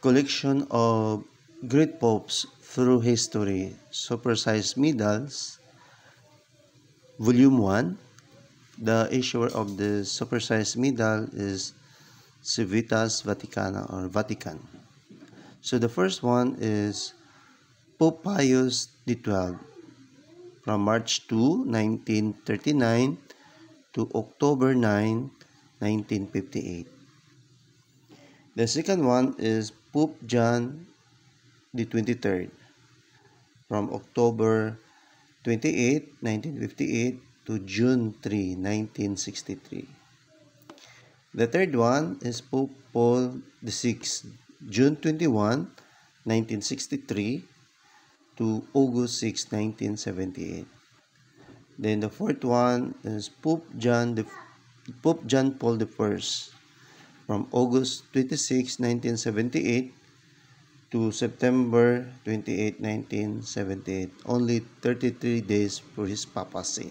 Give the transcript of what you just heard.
Collection of Great Popes Through History, Supersized Medals, Volume 1. The issuer of the supersized medal is Civitas Vaticana or Vatican. So the first one is Pope Pius XII from March 2, 1939 to October 9, 1958. The second one is Pope John the 23rd from October 28, 1958 to June 3, 1963. The third one is Pope Paul VI, June 21, 1963 to August 6, 1978. Then the fourth one is Pope John Paul I from August 26, 1978 to September 28, 1978. Only 33 days for his papacy.